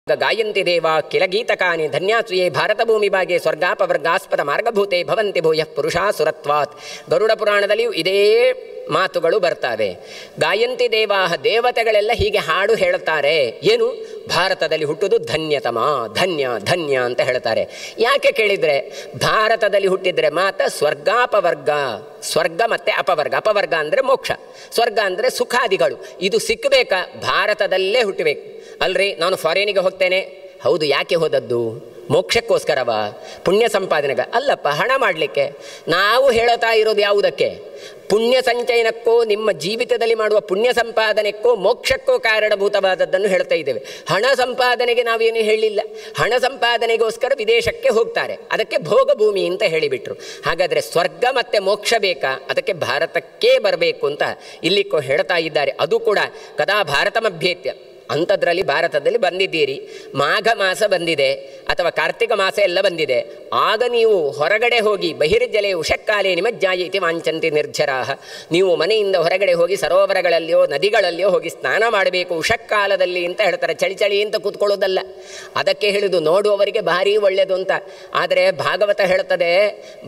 ಗಾಯಂತಿ ದೇವ ಕಿಲ ಗೀತಕಾನಿ ಧನ್ಯಾಸುಯೇ ಭಾರತ ಭೂಮಿ ಭಾಗೆ ಸ್ವರ್ಗಾಪವರ್ಗಾಸ್ಪದ ಮಾರ್ಗಭೂತೆ ಭವಂತಿ ಭೂಯಃ ಪುರುಷಾಸುರತ್ವಾತ್. ಗರುಡ ಪುರಾಣದಲ್ಲಿಯೂ ಇದೇ ಮಾತುಗಳು ಬರ್ತವೆ. ಗಾಯಂತಿ ದೇವಾಹ ದೇವತೆಗಳೆಲ್ಲ ಹೀಗೆ ಹಾಡು ಹೇಳುತ್ತಾರೆ. ಏನು? ಭಾರತದಲ್ಲಿ ಹುಟ್ಟುವುದು ಧನ್ಯತಮ, ಧನ್ಯ ಧನ್ಯ ಅಂತ ಹೇಳ್ತಾರೆ. ಯಾಕೆ ಕೇಳಿದರೆ, ಭಾರತದಲ್ಲಿ ಹುಟ್ಟಿದರೆ ಮಾತ್ರ ಸ್ವರ್ಗಾಪವರ್ಗ, ಸ್ವರ್ಗ ಮತ್ತು ಅಪವರ್ಗ. ಅಪವರ್ಗ ಅಂದರೆ ಮೋಕ್ಷ, ಸ್ವರ್ಗ ಅಂದರೆ ಸುಖಾದಿಗಳು. ಇದು ಸಿಕ್ಕಬೇಕಾ ಭಾರತದಲ್ಲೇ ಹುಟ್ಟಬೇಕು. ಅಲ್ರಿ, ನಾನು ಫಾರಿನಿಗೆ ಹೋಗ್ತೇನೆ. ಹೌದು, ಯಾಕೆ ಹೋದದ್ದು? ಮೋಕ್ಷಕ್ಕೋಸ್ಕರವ? ಪುಣ್ಯ ಸಂಪಾದನೆಗೆ? ಅಲ್ಲಪ್ಪ, ಹಣ ಮಾಡಲಿಕ್ಕೆ. ನಾವು ಹೇಳುತ್ತಾ ಇರೋದು ಯಾವುದಕ್ಕೆ? ಪುಣ್ಯ ಸಂಚಯನಕ್ಕೋ ನಿಮ್ಮ ಜೀವಿತದಲ್ಲಿ ಮಾಡುವ ಪುಣ್ಯ ಸಂಪಾದನೆಕ್ಕೋ ಮೋಕ್ಷಕ್ಕೋ ಕಾರಣಭೂತವಾದದ್ದನ್ನು ಹೇಳ್ತಾ ಇದ್ದೇವೆ. ಹಣ ಸಂಪಾದನೆಗೆ ನಾವೇನು ಹೇಳಿಲ್ಲ. ಹಣ ಸಂಪಾದನೆಗೋಸ್ಕರ ವಿದೇಶಕ್ಕೆ ಹೋಗ್ತಾರೆ, ಅದಕ್ಕೆ ಭೋಗ ಭೂಮಿ ಅಂತ ಹೇಳಿಬಿಟ್ರು. ಹಾಗಾದರೆ ಸ್ವರ್ಗ ಮತ್ತು ಮೋಕ್ಷ ಬೇಕಾ? ಅದಕ್ಕೆ ಭಾರತಕ್ಕೇ ಬರಬೇಕು ಅಂತ ಇಲ್ಲಿ ಹೇಳ್ತಾ ಇದ್ದಾರೆ. ಅದು ಕೂಡ ಕದಾ ಭಾರತಮಭ್ಯೇತ್ಯ, ಅಂಥದ್ರಲ್ಲಿ ಭಾರತದಲ್ಲಿ ಬಂದಿದ್ದೀರಿ. ಮಾಘ ಮಾಸ ಬಂದಿದೆ ಅಥವಾ ಕಾರ್ತಿಕ ಮಾಸ ಎಲ್ಲ ಬಂದಿದೆ. ಆಗ ನೀವು ಹೊರಗಡೆ ಹೋಗಿ ಬಹಿರ್ಜಲೆ ಉಷಕ್ಕಾಲೇ ನಿಮಜ್ಜಾಯ ಇತಿ ವಾಂಚಂತಿ ನಿರ್ಜರಾಹ. ನೀವು ಮನೆಯಿಂದ ಹೊರಗಡೆ ಹೋಗಿ ಸರೋವರಗಳಲ್ಲಿಯೋ ನದಿಗಳಲ್ಲಿಯೋ ಹೋಗಿ ಸ್ನಾನ ಮಾಡಬೇಕು ಉಷಕ್ಕಾಲದಲ್ಲಿ ಅಂತ ಹೇಳ್ತಾರೆ. ಚಳಿ ಚಳಿ ಅಂತ ಕೂತ್ಕೊಳ್ಳೋದಲ್ಲ. ಅದಕ್ಕೆ ಹೇಳಿದು ನೋಡುವವರಿಗೆ ಭಾರಿ ಒಳ್ಳೆಯದು ಅಂತ. ಆದರೆ ಭಾಗವತ ಹೇಳ್ತದೆ,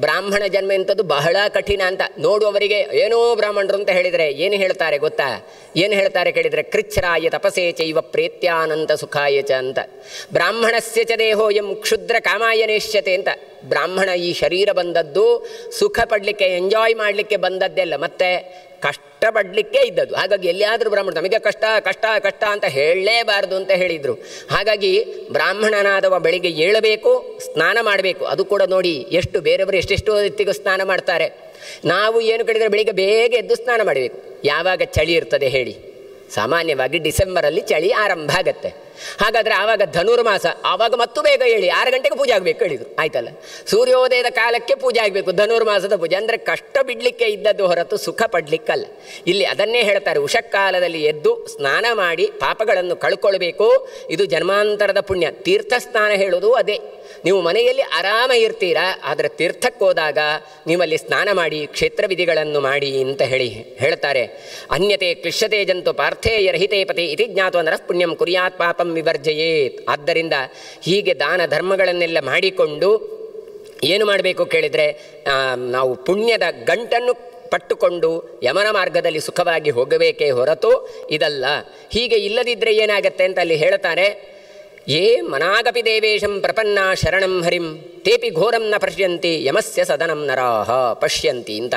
ಬ್ರಾಹ್ಮಣ ಜನ್ಮ ಎಂಥದ್ದು ಬಹಳ ಕಠಿಣ ಅಂತ. ನೋಡುವವರಿಗೆ ಏನೋ ಬ್ರಾಹ್ಮಣರು ಅಂತ ಹೇಳಿದರೆ ಏನು ಹೇಳ್ತಾರೆ ಗೊತ್ತಾ? ಏನು ಹೇಳ್ತಾರೆ ಕೇಳಿದರೆ, ಕೃಚ್ಛ್ರಾಯ ತಪಸೇ ಚೈವ ಪ್ರೇತ್ಯಾನಂದ ಸುಖಾಯ ಚ ಅಂತ. ಬ್ರಾಹ್ಮಣಸ್ಯ ಚ ದೇಹೋಯಂ ಕ್ಷುದ್ರ ಕಾಮಾಯ ನೇಷ್ಯತೆ ಅಂತ. ಬ್ರಾಹ್ಮಣ ಈ ಶರೀರ ಬಂದದ್ದು ಸುಖ ಪಡಲಿಕ್ಕೆ, ಎಂಜಾಯ್ ಮಾಡಲಿಕ್ಕೆ ಬಂದದ್ದೆಲ್ಲ, ಮತ್ತೆ ಕಷ್ಟಪಡಲಿಕ್ಕೆ ಇದ್ದದ್ದು. ಹಾಗಾಗಿ ಎಲ್ಲಿಯಾದರೂ ಬ್ರಾಹ್ಮಣ ನಮಗೆ ಕಷ್ಟ ಕಷ್ಟ ಕಷ್ಟ ಅಂತ ಹೇಳಲೇಬಾರ್ದು ಅಂತ ಹೇಳಿದರು. ಹಾಗಾಗಿ ಬ್ರಾಹ್ಮಣನಾದವ ಬೆಳಿಗ್ಗೆ ಏಳಬೇಕು, ಸ್ನಾನ ಮಾಡಬೇಕು. ಅದು ಕೂಡ ನೋಡಿ, ಎಷ್ಟು ಬೇರೆಯವರು ಎಷ್ಟೆಷ್ಟು ಹೊತ್ತಿಗೂ ಸ್ನಾನ ಮಾಡ್ತಾರೆ. ನಾವು ಏನು ಕೇಳಿದರೆ ಬೆಳಿಗ್ಗೆ ಬೇಗ ಎದ್ದು ಸ್ನಾನ ಮಾಡಬೇಕು. ಯಾವಾಗ ಚಳಿ ಇರ್ತದೆ ಹೇಳಿ? ಸಾಮಾನ್ಯವಾಗಿ ಡಿಸೆಂಬರಲ್ಲಿ ಚಳಿ ಆರಂಭ ಆಗತ್ತೆ. ಹಾಗಾದರೆ ಆವಾಗ ಧನುರ್ಮಾಸ, ಆವಾಗ ಮತ್ತು ಬೇಗ ಹೇಳಿ 6 ಗಂಟೆಗೆ ಪೂಜೆ ಆಗಬೇಕು ಹೇಳಿದರು. ಆಯ್ತಲ್ಲ, ಸೂರ್ಯೋದಯದ ಕಾಲಕ್ಕೆ ಪೂಜೆ ಆಗಬೇಕು, ಧನುರ್ಮಾಸದ ಪೂಜೆ. ಅಂದರೆ ಕಷ್ಟ ಬಿಡಲಿಕ್ಕೆ ಇದ್ದದ್ದು ಹೊರತು ಸುಖ ಪಡಲಿಕ್ಕಲ್ಲ. ಇಲ್ಲಿ ಅದನ್ನೇ ಹೇಳ್ತಾರೆ, ಉಷಕ್ಕಾಲದಲ್ಲಿ ಎದ್ದು ಸ್ನಾನ ಮಾಡಿ ಪಾಪಗಳನ್ನು ಕಳ್ಕೊಳ್ಬೇಕು. ಇದು ಜನ್ಮಾಂತರದ ಪುಣ್ಯ. ತೀರ್ಥ ಸ್ನಾನ ಹೇಳೋದು ಅದೇ. ನೀವು ಮನೆಯಲ್ಲಿ ಆರಾಮ ಇರ್ತೀರಾ, ಆದರೆ ತೀರ್ಥಕ್ಕೆ ಹೋದಾಗ ನೀವಲ್ಲಿ ಸ್ನಾನ ಮಾಡಿ ಕ್ಷೇತ್ರ ವಿಧಿಗಳನ್ನು ಮಾಡಿ ಅಂತ ಹೇಳ್ತಾರೆ. ಅನ್ಯತೆ ಕ್ಲಿಶ್ಯತೆ ಜಂತು ಪಾರ್ಥೇಯ ರಹಿತೇ ಪತಿ ಇತಿ ಜ್ಞಾತ್ವ ನರಃ ಪುಣ್ಯಂ ಕುರ್ಯಾತ್ ಪಾಪಂ ವಿವರ್ಜಯೇತ್. ಆದ್ದರಿಂದ ಹೀಗೆ ದಾನ ಧರ್ಮಗಳನ್ನೆಲ್ಲ ಮಾಡಿಕೊಂಡು ಏನು ಮಾಡಬೇಕು ಕೇಳಿದರೆ, ನಾವು ಪುಣ್ಯದ ಗಂಟನ್ನು ಪಟ್ಟುಕೊಂಡು ಯಮನ ಮಾರ್ಗದಲ್ಲಿ ಸುಖವಾಗಿ ಹೋಗಬೇಕೇ ಹೊರತು ಇದಲ್ಲ. ಹೀಗೆ ಇಲ್ಲದಿದ್ದರೆ ಏನಾಗತ್ತೆ ಅಂತ ಅಲ್ಲಿ ಹೇಳ್ತಾರೆ. ಯೇ ಮನಾಗಪಿ ದೇವೇಶಂ ಪ್ರಪನ್ನ ಶರಣಂ ಹರಿಂ ತೇಪಿ ಘೋರಂ ನ ಪಶ್ಯಂತಿ ಯಮಸ್ಯ ಸದನಂ ನರಾಹ ಪಶ್ಯಂತಿ ಅಂತ.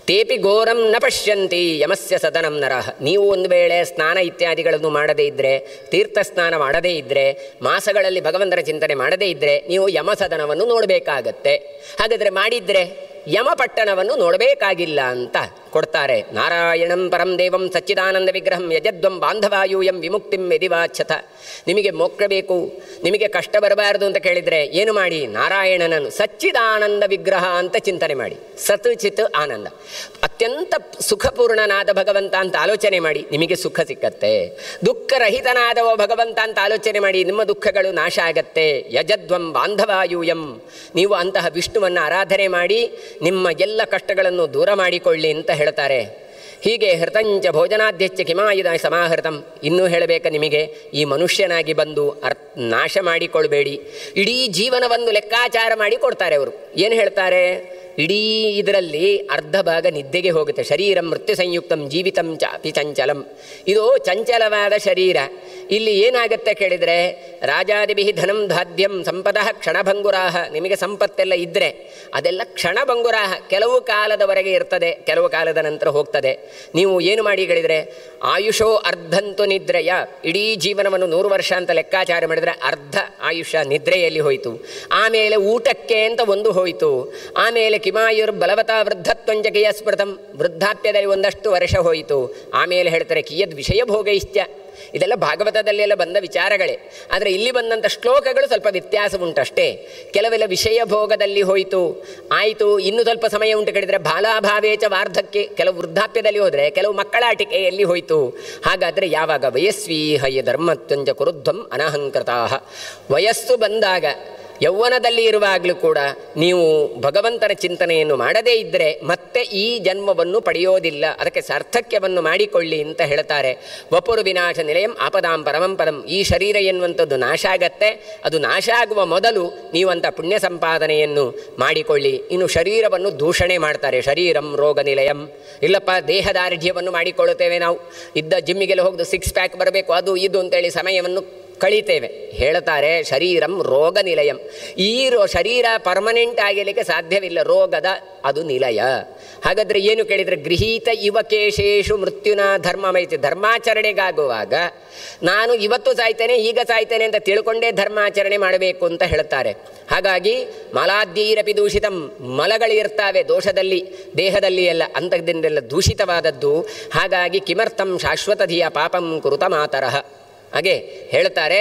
ತೇಪಿ ಘೋರಂ ನ ಪಶ್ಯಂತಿ ಯಮಸ್ಯ ಸದನಂ ನರಾಹ. ನೀವು ಒಂದು ವೇಳೆ ಸ್ನಾನ ಇತ್ಯಾದಿಗಳನ್ನು ಮಾಡದೇ ಇದ್ದರೆ, ತೀರ್ಥ ಸ್ನಾನ ಮಾಡದೇ ಇದ್ದರೆ, ಮಾಸಗಳಲ್ಲಿ ಭಗವಂತನ ಚಿಂತನೆ ಮಾಡದೇ ಇದ್ದರೆ ನೀವು ಯಮಸದನವನ್ನು ನೋಡಬೇಕಾಗತ್ತೆ. ಹಾಗಾದರೆ ಮಾಡಿದರೆ ಯಮಪಟ್ಟಣವನ್ನು ನೋಡಬೇಕಾಗಿಲ್ಲ ಅಂತ ಕೊಡ್ತಾರೆ. ನಾರಾಯಣಂ ಪರಂ ದೇವಂ ಸಚ್ಚಿದಾನಂದ ವಿಗ್ರಹಂ ಯಜದ್ವಂ ಬಾಂಧವಾಯೂಯಂ ವಿಮುಕ್ತಿಂ ಯದಿವಾಚ್ಛತ. ನಿಮಗೆ ಮೋಕ್ಷ ಬೇಕು, ನಿಮಗೆ ಕಷ್ಟ ಬರಬಾರದು ಅಂತ ಕೇಳಿದರೆ ಏನು ಮಾಡಿ? ನಾರಾಯಣನನ್ನು ಸಚ್ಚಿದಾನಂದ ವಿಗ್ರಹ ಅಂತ ಚಿಂತನೆ ಮಾಡಿ. ಸತ್ ಚಿತ್ ಆನಂದ, ಅತ್ಯಂತ ಸುಖಪೂರ್ಣನಾದ ಭಗವಂತ ಅಂತ ಆಲೋಚನೆ ಮಾಡಿ, ನಿಮಗೆ ಸುಖ ಸಿಕ್ಕತ್ತೆ. ದುಃಖರಹಿತನಾದವ ಭಗವಂತ ಅಂತ ಆಲೋಚನೆ ಮಾಡಿ, ನಿಮ್ಮ ದುಃಖಗಳು ನಾಶ ಆಗತ್ತೆ. ಯಜದ್ವಂ ಬಾಂಧವಾಯೂಯಂ, ನೀವು ಅಂತಹ ವಿಷ್ಣುವನ್ನು ಆರಾಧನೆ ಮಾಡಿ ನಿಮ್ಮ ಎಲ್ಲ ಕಷ್ಟಗಳನ್ನು ದೂರ ಮಾಡಿಕೊಳ್ಳಿ ಅಂತ ಹೇಳ್ತಾರೆ. ಹೀಗೆ ಹೃತಂಚ ಭೋಜನಾಧ್ಯಕ್ಷ ಕಿಮಾಯುಧ ಸಮಾಹೃತಂ. ಇನ್ನೂ ಹೇಳಬೇಕಾ ನಿಮಗೆ, ಈ ಮನುಷ್ಯನಾಗಿ ಬಂದು ನಾಶ ಮಾಡಿಕೊಳ್ಬೇಡಿ. ಇಡೀ ಜೀವನವನ್ನು ಲೆಕ್ಕಾಚಾರ ಮಾಡಿ ಕೊಡ್ತಾರೆ ಅವರು. ಏನು ಹೇಳ್ತಾರೆ? ಇಡೀ ಇದರಲ್ಲಿ ಅರ್ಧ ಭಾಗ ನಿದ್ದೆಗೆ ಹೋಗುತ್ತೆ. ಶರೀರಂ ಮೃತ್ಯು ಸಂಯುಕ್ತಂ ಜೀವಿತಂ ಚಾಪಿ ಚಂಚಲಂ. ಇದು ಚಂಚಲವಾದ ಶರೀರ. ಇಲ್ಲಿ ಏನಾಗುತ್ತೆ ಕೇಳಿದರೆ, ರಾಜಾದಿಭಿ ಧನಂ ಧಾದ್ಯಂ ಸಂಪದಃ ಕ್ಷಣಭಂಗುರಾಹ. ನಿಮಗೆ ಸಂಪತ್ತೆಲ್ಲ ಇದ್ದರೆ ಅದೆಲ್ಲ ಕ್ಷಣಭಂಗುರಾಹ, ಕೆಲವು ಕಾಲದವರೆಗೆ ಇರ್ತದೆ, ಕೆಲವು ಕಾಲದ ನಂತರ ಹೋಗ್ತದೆ. ನೀವು ಏನು ಮಾಡಿ ಹೇಳಿದರೆ, ಆಯುಷೋ ಅರ್ಧಂತು ನಿದ್ರೆಯ. ಇಡೀ ಜೀವನವನ್ನು 100 ವರ್ಷ ಅಂತ ಲೆಕ್ಕಾಚಾರ ಮಾಡಿದರೆ ಅರ್ಧ ಆಯುಷ್ಯ ನಿದ್ರೆಯಲ್ಲಿ ಹೋಯಿತು. ಆಮೇಲೆ ಊಟಕ್ಕೆ ಅಂತ ಒಂದು ಹೋಯಿತು. ಆಮೇಲೆ ಕಿಮಾಯುರ್ ಬಲವತಾ ವೃದ್ಧತ್ವಂಚ ಕಿಯ ಸ್ಮೃತಂ. ವೃದ್ಧಾಪ್ಯದಲ್ಲಿ ಒಂದಷ್ಟು ವರ್ಷ ಹೋಯಿತು. ಆಮೇಲೆ ಹೇಳ್ತಾರೆ ಕಿಯದ್ ವಿಷಯ ಭೋಗ ಇಷ್ಟ. ಇದೆಲ್ಲ ಭಾಗವತದಲ್ಲೆಲ್ಲ ಬಂದ ವಿಚಾರಗಳೇ. ಆದರೆ ಇಲ್ಲಿ ಬಂದಂಥ ಶ್ಲೋಕಗಳು ಸ್ವಲ್ಪ ವ್ಯತ್ಯಾಸ ಉಂಟಷ್ಟೇ. ಕೆಲವೆಲ್ಲ ವಿಷಯ ಭೋಗದಲ್ಲಿ ಹೋಯಿತು, ಆಯಿತು. ಇನ್ನು ಸ್ವಲ್ಪ ಸಮಯ ಉಂಟು ಕೇಳಿದರೆ ಬಾಲಾಭಾವೇಚ ವಾರ್ಧಕ್ಕೆ, ಕೆಲವು ವೃದ್ಧಾಪ್ಯದಲ್ಲಿ ಹೋದರೆ ಕೆಲವು ಮಕ್ಕಳಾಟಿಕೆಯಲ್ಲಿ ಹೋಯಿತು. ಹಾಗಾದರೆ ಯಾವಾಗ? ವಯಸ್ವೀ ಹಯ ಧರ್ಮತ್ವಂಜ ಕುರುಧ್ವಂ ಅನಹಂಕೃತಾ. ವಯಸ್ಸು ಬಂದಾಗ ಯೌವನದಲ್ಲಿ ಇರುವಾಗಲೂ ಕೂಡ ನೀವು ಭಗವಂತನ ಚಿಂತನೆಯನ್ನು ಮಾಡದೇ ಇದ್ದರೆ ಮತ್ತೆ ಈ ಜನ್ಮವನ್ನು ಪಡೆಯೋದಿಲ್ಲ. ಅದಕ್ಕೆ ಸಾರ್ಥಕ್ಯವನ್ನು ಮಾಡಿಕೊಳ್ಳಿ ಅಂತ ಹೇಳ್ತಾರೆ. ವಪುರು ವಿನಾಶ ನಿಲಯಂ ಆಪದಾಂ ಪರಮಂ ಪದಂ. ಈ ಶರೀರ ಎನ್ನುವಂಥದ್ದು ನಾಶ ಆಗತ್ತೆ. ಅದು ನಾಶ ಆಗುವ ಮೊದಲು ನೀವಂಥ ಪುಣ್ಯ ಸಂಪಾದನೆಯನ್ನು ಮಾಡಿಕೊಳ್ಳಿ. ಇನ್ನು ಶರೀರವನ್ನು ದೂಷಣೆ ಮಾಡ್ತಾರೆ. ಶರೀರಂ ರೋಗ ನಿಲಯಂ. ಇಲ್ಲಪ್ಪ ದೇಹದಾರ್ಢ್ಯವನ್ನು ಮಾಡಿಕೊಳ್ಳುತ್ತೇವೆ ನಾವು, ಇದ್ದ ಜಿಮ್ಮಿಗೆಲ್ಲ ಹೋಗ್ದು 6 ಪ್ಯಾಕ್ ಬರಬೇಕು ಅದು ಇದು ಅಂತೇಳಿ ಸಮಯವನ್ನು ಕಳೀತೇವೆ. ಹೇಳ್ತಾರೆ ಶರೀರಂ ರೋಗ ನಿಲಯಂ. ಈ ಶರೀರ ಪರ್ಮನೆಂಟ್ ಆಗಲಿಕ್ಕೆ ಸಾಧ್ಯವಿಲ್ಲ, ರೋಗದ ಅದು ನಿಲಯ. ಹಾಗಾದರೆ ಏನು ಕೇಳಿದರೆ, ಗೃಹೀತ ಯುವಕೇಶೇಷು ಮೃತ್ಯುನ ಧರ್ಮಮೈತಿ. ಧರ್ಮಾಚರಣೆಗಾಗುವಾಗ ನಾನು ಇವತ್ತು ಸಾಯ್ತೇನೆ ಈಗ ಸಾಯ್ತೇನೆ ಅಂತ ತಿಳ್ಕೊಂಡೇ ಧರ್ಮಾಚರಣೆ ಮಾಡಬೇಕು ಅಂತ ಹೇಳ್ತಾರೆ. ಹಾಗಾಗಿ ಮಲಾದ್ಯೈರಪಿ ದೂಷಿತಂ. ಮಲಗಳಿರ್ತಾವೆ ದೋಷದಲ್ಲಿ, ದೇಹದಲ್ಲಿ ಎಲ್ಲ, ಅಂಥದ್ದೆಲ್ಲ ದೂಷಿತವಾದದ್ದು. ಹಾಗಾಗಿ ಕಿಮರ್ಥಂ ಶಾಶ್ವತಧಿಯ ಪಾಪಂ ಕುರುತ ಮಾತರಃ. ಹಾಗೆ ಹೇಳ್ತಾರೆ,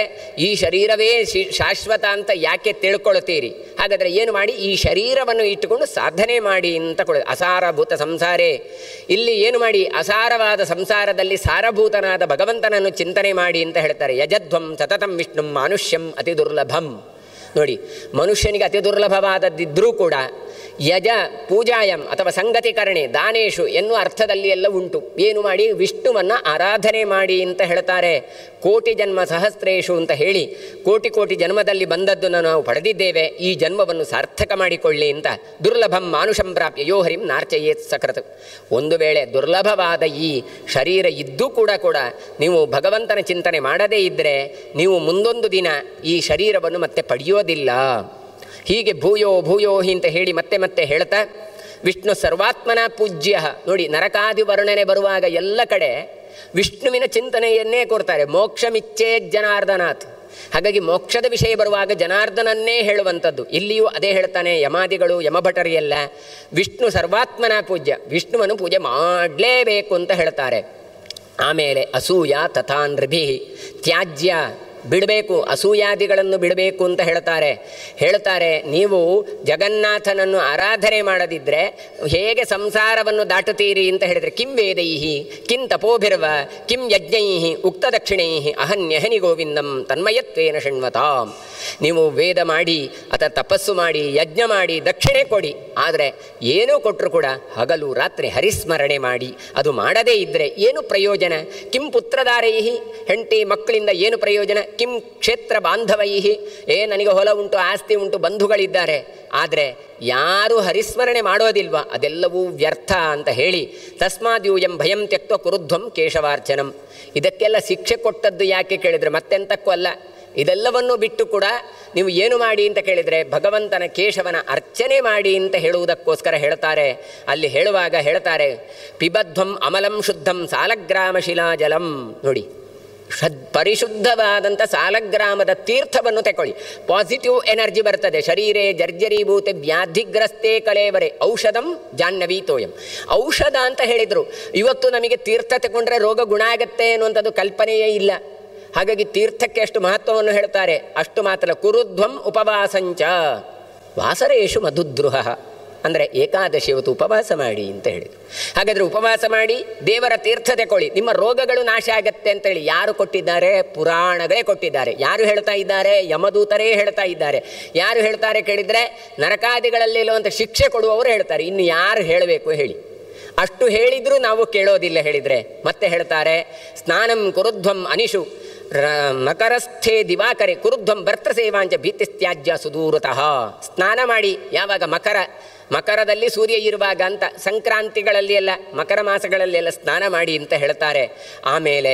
ಈ ಶರೀರವೇ ಶಾಶ್ವತ ಅಂತ ಯಾಕೆ ತಿಳ್ಕೊಳ್ತೀರಿ? ಹಾಗಾದರೆ ಏನು ಮಾಡಿ, ಈ ಶರೀರವನ್ನು ಇಟ್ಟುಕೊಂಡು ಸಾಧನೆ ಮಾಡಿ ಅಂತ ಅಸಾರಭೂತ ಸಂಸಾರೇ. ಇಲ್ಲಿ ಏನು ಮಾಡಿ, ಅಸಾರವಾದ ಸಂಸಾರದಲ್ಲಿ ಸಾರಭೂತನಾದ ಭಗವಂತನನ್ನು ಚಿಂತನೆ ಮಾಡಿ ಅಂತ ಹೇಳ್ತಾರೆ. ಯಜಧ್ವಂ ಸತತಂ ವಿಷ್ಣುಂ ಮಾನುಷ್ಯಂ ಅತಿ ದುರ್ಲಭಂ. ನೋಡಿ, ಮನುಷ್ಯನಿಗೆ ಅತಿ ದುರ್ಲಭವಾದದ್ದಿದ್ದರೂ ಕೂಡ ಯಜ ಪೂಜಾಯಂ ಅಥವಾ ಸಂಗತಿಕರಣೆ ದಾನೇಶು ಎನ್ನುವ ಅರ್ಥದಲ್ಲಿ ಎಲ್ಲ ಉಂಟು. ಏನು ಮಾಡಿ, ವಿಷ್ಣುವನ್ನು ಆರಾಧನೆ ಮಾಡಿ ಅಂತ ಹೇಳ್ತಾರೆ. ಕೋಟಿ ಜನ್ಮ ಸಹಸ್ರೇಶು ಅಂತ ಹೇಳಿ ಕೋಟಿ ಕೋಟಿ ಜನ್ಮದಲ್ಲಿ ಬಂದದ್ದನ್ನು ನಾವು ಪಡೆದಿದ್ದೇವೆ, ಈ ಜನ್ಮವನ್ನು ಸಾರ್ಥಕ ಮಾಡಿಕೊಳ್ಳಿ ಅಂತ. ದುರ್ಲಭಂ ಮಾನುಷಂ ಪ್ರಾಪ್ಯ ಯೋ ಹರಿಂ ನಾರ್ಚಯೇತ್ ಸಕೃತ್. ಒಂದು ವೇಳೆ ದುರ್ಲಭವಾದ ಈ ಶರೀರ ಇದ್ದೂ ಕೂಡ ನೀವು ಭಗವಂತನ ಚಿಂತನೆ ಮಾಡದೇ ಇದ್ದರೆ ನೀವು ಮುಂದೊಂದು ದಿನ ಈ ಶರೀರವನ್ನು ಮತ್ತೆ ಪಡೆಯೋದಿಲ್ಲ. ಹೀಗೆ ಭೂಯೋ ಭೂಯೋ ಅಂತ ಹೇಳಿ ಮತ್ತೆ ಮತ್ತೆ ಹೇಳ್ತಾ, ವಿಷ್ಣು ಸರ್ವಾತ್ಮನ ಪೂಜ್ಯ. ನೋಡಿ, ನರಕಾದಿ ವರ್ಣನೆ ಬರುವಾಗ ಎಲ್ಲ ಕಡೆ ವಿಷ್ಣುವಿನ ಚಿಂತನೆಯನ್ನೇ ಕೊಡ್ತಾರೆ. ಮೋಕ್ಷಮಿಚ್ಛೇ ಜನಾರ್ದನಾಥ್. ಹಾಗಾಗಿ ಮೋಕ್ಷದ ವಿಷಯ ಬರುವಾಗ ಜನಾರ್ದನನ್ನೇ ಹೇಳುವಂಥದ್ದು. ಇಲ್ಲಿಯೂ ಅದೇ ಹೇಳ್ತಾನೆ. ಯಮಾದಿಗಳು ಯಮಭಟರಿಯಲ್ಲ, ವಿಷ್ಣು ಸರ್ವಾತ್ಮನ ಪೂಜ್ಯ, ವಿಷ್ಣುವನ್ನು ಪೂಜೆ ಮಾಡಲೇಬೇಕು ಅಂತ ಹೇಳ್ತಾರೆ. ಆಮೇಲೆ ಅಸೂಯ ತಥಾ ನೃಭಿ ತ್ಯಾಜ್ಯ ಬಿಡಬೇಕು, ಅಸೂಯಾದಿಗಳನ್ನು ಬಿಡಬೇಕು ಅಂತ ಹೇಳ್ತಾರೆ. ನೀವು ಜಗನ್ನಾಥನನ್ನು ಆರಾಧನೆ ಮಾಡದಿದ್ದರೆ ಹೇಗೆ ಸಂಸಾರವನ್ನು ದಾಟುತ್ತೀರಿ ಅಂತ ಹೇಳಿದರೆ, ಕಿಂ ವೇದೈಹಿ ಕಿಂ ತಪೋಭಿರ್ವ ಕಿಂ ಯಜ್ಞೈಹಿ ಉಕ್ತ ದಕ್ಷಿಣೈಹಿ ಅಹನ್ಯಹನಿ ಗೋವಿಂದಂ ತನ್ಮಯತ್ವೇನ ಶೃಣ್ವತಾಂ. ನೀವು ವೇದ ಮಾಡಿ ಅಥವಾ ತಪಸ್ಸು ಮಾಡಿ ಯಜ್ಞ ಮಾಡಿ ದಕ್ಷಿಣೆ ಕೊಡಿ, ಆದರೆ ಏನೂ ಕೊಟ್ಟರು ಕೂಡ ಹಗಲು ರಾತ್ರಿ ಹರಿಸ್ಮರಣೆ ಮಾಡಿ. ಅದು ಮಾಡದೇ ಇದ್ದರೆ ಏನು ಪ್ರಯೋಜನ? ಕಿಂ ಪುತ್ರದಾರೈಹಿ, ಹೆಂಡತಿ ಮಕ್ಕಳಿಂದ ಏನು ಪ್ರಯೋಜನ? ಕಿಂ ಕ್ಷೇತ್ರ ಬಾಂಧವೈಹಿ, ನನಗೆ ಹೊಲ ಉಂಟು ಆಸ್ತಿ ಉಂಟು ಬಂಧುಗಳಿದ್ದಾರೆ, ಆದರೆ ಯಾರು ಹರಿಸ್ಮರಣೆ ಮಾಡೋದಿಲ್ವ ಅದೆಲ್ಲವೂ ವ್ಯರ್ಥ ಅಂತ ಹೇಳಿ, ತಸ್ಮಾದ್ಯೂಯಂ ಭಯಂ ತ್ಯಕ್ತ ಕುರುಧ್ವಂ ಕೇಶವಾರ್ಚನಂ. ಇದಕ್ಕೆಲ್ಲ ಶಿಕ್ಷೆ ಕೊಟ್ಟದ್ದು ಯಾಕೆ ಕೇಳಿದರೆ ಮತ್ತೆಂತಕ್ಕೂ ಅಲ್ಲ. ಇದೆಲ್ಲವನ್ನು ಬಿಟ್ಟು ಕೂಡ ನೀವು ಏನು ಮಾಡಿ ಅಂತ ಕೇಳಿದರೆ ಭಗವಂತನ ಕೇಶವನ ಅರ್ಚನೆ ಮಾಡಿ ಅಂತ ಹೇಳುವುದಕ್ಕೋಸ್ಕರ ಹೇಳ್ತಾರೆ. ಅಲ್ಲಿ ಹೇಳುವಾಗ ಹೇಳ್ತಾರೆ, ಪಿಬಧ್ವಂ ಅಮಲಂ ಶುದ್ಧಂ ಸಾಲಗ್ರಾಮ ಶಿಲಾಜಲಂ. ನೋಡಿ, ಪರಿಶುದ್ಧವಾದಂಥ ಸಾಲಗ್ರಾಮದ ತೀರ್ಥವನ್ನು ತಗೊಳ್ಳಿ, ಪಾಸಿಟಿವ್ ಎನರ್ಜಿ ಬರ್ತದೆ. ಶರೀರೇ ಜರ್ಜರೀಭೂತೆ ವ್ಯಾಧಿಗ್ರಸ್ತೆ ಕಲೇವರೆ ಔಷಧಂ ಜಾಹ್ನವೀತೋಯಂ. ಔಷಧ ಅಂತ ಹೇಳಿದರು. ಇವತ್ತು ನಮಗೆ ತೀರ್ಥ ತಗೊಂಡ್ರೆ ರೋಗ ಗುಣ ಆಗತ್ತೆ ಅನ್ನುವಂಥದ್ದು ಕಲ್ಪನೆಯೇ ಇಲ್ಲ. ಹಾಗಾಗಿ ತೀರ್ಥಕ್ಕೆ ಅಷ್ಟು ಮಹತ್ವವನ್ನು ಹೇಳ್ತಾರೆ. ಅಷ್ಟು ಮಾತ್ರ ಕುರುಧ್ವಂ ಉಪವಾಸಂಚ ವಾಸರೇಶು ಮಧುದ್ರುಹ. ಅಂದರೆ ಏಕಾದಶಿ ಇವತ್ತು ಉಪವಾಸ ಮಾಡಿ ಅಂತ ಹೇಳಿದರು. ಹಾಗಾದರೆ ಉಪವಾಸ ಮಾಡಿ ದೇವರ ತೀರ್ಥ ತಗೊಳ್ಳಿ, ನಿಮ್ಮ ರೋಗಗಳು ನಾಶ ಆಗತ್ತೆ ಅಂತೇಳಿ ಯಾರು ಕೊಟ್ಟಿದ್ದಾರೆ? ಪುರಾಣಗಳೇ ಕೊಟ್ಟಿದ್ದಾರೆ. ಯಾರು ಹೇಳ್ತಾ ಇದ್ದಾರೆ? ಯಮದೂತರೇ ಹೇಳ್ತಾ ಇದ್ದಾರೆ. ಯಾರು ಹೇಳ್ತಾರೆ ಕೇಳಿದರೆ ನರಕಾದಿಗಳಲ್ಲಿ ಇರುವಂಥ ಶಿಕ್ಷೆ ಕೊಡುವವರು ಹೇಳ್ತಾರೆ. ಇನ್ನು ಯಾರು ಹೇಳಬೇಕು ಹೇಳಿ? ಅಷ್ಟು ಹೇಳಿದರೂ ನಾವು ಕೇಳೋದಿಲ್ಲ ಹೇಳಿದರೆ. ಮತ್ತೆ ಹೇಳ್ತಾರೆ, ಸ್ನಾನಂ ಕುರುಧ್ವಂ ಅನಿಷು ಮಕರಸ್ಥೇ ದಿವಾಕರೆ ಕುರುಧ್ವಂ ಭರ್ತೃಸೇವಾಂಚ ಭೀತಿಸ್ತ್ಯಾಜ್ಯ ಸುದೂರತಃ. ಸ್ನಾನ ಮಾಡಿ ಯಾವಾಗ? ಮಕರದಲ್ಲಿ ಸೂರ್ಯ ಇರುವಾಗ ಅಂತ, ಸಂಕ್ರಾಂತಿಗಳಲ್ಲಿ ಎಲ್ಲ ಮಕರ ಮಾಸಗಳಲ್ಲಿ ಸ್ನಾನ ಮಾಡಿ ಅಂತ ಹೇಳ್ತಾರೆ. ಆಮೇಲೆ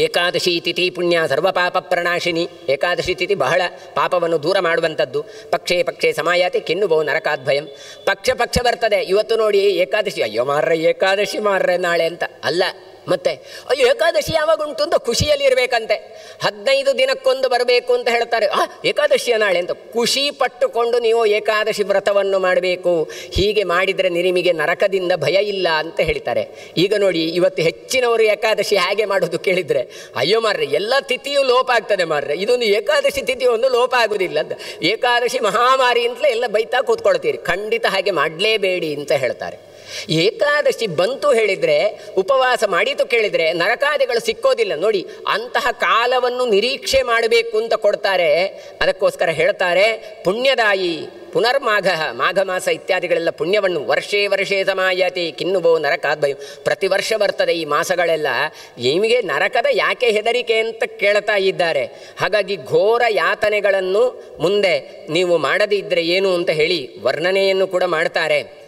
ಏಕಾದಶಿ ತಿಥಿ ಪುಣ್ಯ ಸರ್ವಪಾಪ ಪ್ರಣಾಶಿನಿ. ಏಕಾದಶಿ ತಿಥಿ ಬಹಳ ಪಾಪವನ್ನು ದೂರ ಮಾಡುವಂಥದ್ದು. ಪಕ್ಷೇ ಸಮಾಯಾತಿ ಕಿನ್ನುಬಹು ನರಕಾದ್ಭಯಂ. ಪಕ್ಷ ಬರ್ತದೆ. ಇವತ್ತು ನೋಡಿ ಏಕಾದಶಿ, ಅಯ್ಯೋ ಮಾರ್ರೆ ಏಕಾದಶಿ ಮಾರ್ರೆ ನಾಳೆ ಅಂತ ಅಲ್ಲ. ಮತ್ತೆ ಅಯ್ಯೋ ಏಕಾದಶಿ ಯಾವಾಗ ಉಂಟು ಅಂತ ಖುಷಿಯಲ್ಲಿ ಇರಬೇಕಂತೆ. 15 ದಿನಕ್ಕೊಂದು ಬರಬೇಕು ಅಂತ ಹೇಳ್ತಾರೆ. ಏಕಾದಶಿಯ ನಾಳೆ ಅಂತ ಖುಷಿ ಪಟ್ಟುಕೊಂಡು ನೀವು ಏಕಾದಶಿ ವ್ರತವನ್ನು ಮಾಡಬೇಕು. ಹೀಗೆ ಮಾಡಿದರೆ ನಿಮಗೆ ನರಕದಿಂದ ಭಯ ಇಲ್ಲ ಅಂತ ಹೇಳ್ತಾರೆ. ಈಗ ನೋಡಿ, ಇವತ್ತು ಹೆಚ್ಚಿನವರು ಏಕಾದಶಿ ಹೇಗೆ ಮಾಡೋದು ಕೇಳಿದರೆ, ಅಯ್ಯೋ ಮಾರ್ರೆ ಎಲ್ಲ ತಿಥಿಯು ಲೋಪ ಆಗ್ತದೆ ಮಾರ್ರೆ, ಇದೊಂದು ಏಕಾದಶಿ ತಿಥಿ ಒಂದು ಲೋಪ ಆಗುವುದಿಲ್ಲ ಅಂತ. ಏಕಾದಶಿ ಮಹಾಮಾರಿ ಅಂತಲೇ ಎಲ್ಲ ಬೈತಾ ಕೂತ್ಕೊಳ್ತೀರಿ. ಖಂಡಿತ ಹಾಗೆ ಮಾಡಲೇಬೇಡಿ ಅಂತ ಹೇಳ್ತಾರೆ. ಏಕಾದಶಿ ಬಂತು ಹೇಳಿದರೆ, ಉಪವಾಸ ಮಾಡಿತು ಕೇಳಿದರೆ ನರಕಾದಿಗಳು ಸಿಕ್ಕೋದಿಲ್ಲ. ನೋಡಿ, ಅಂತಹ ಕಾಲವನ್ನು ನಿರೀಕ್ಷೆ ಮಾಡಬೇಕು ಅಂತ ಕೊಡ್ತಾರೆ. ಅದಕ್ಕೋಸ್ಕರ ಹೇಳ್ತಾರೆ, ಪುಣ್ಯದಾಯಿ ಪುನರ್ಮಾಘ, ಮಾಘ ಮಾಸ ಇತ್ಯಾದಿಗಳೆಲ್ಲ ಪುಣ್ಯವನ್ನು ವರ್ಷೇ ವರ್ಷೇ ಸಮಾಯತಿ ಕಿನ್ನುಬೋ ನರಕಾದ್ಭಯ, ಪ್ರತಿ ವರ್ಷ ಬರ್ತದೆ ಈ ಮಾಸಗಳೆಲ್ಲ. ನಿಮಗೆ ನರಕದ ಯಾಕೆ ಹೆದರಿಕೆ ಅಂತ ಕೇಳ್ತಾ ಇದ್ದಾರೆ. ಹಾಗಾಗಿ ಘೋರ ಯಾತನೆಗಳನ್ನು ಮುಂದೆ ನೀವು ಮಾಡದಿದ್ದರೆ ಏನು ಅಂತ ಹೇಳಿ ವರ್ಣನೆಯನ್ನು ಕೂಡ ಮಾಡ್ತಾರೆ.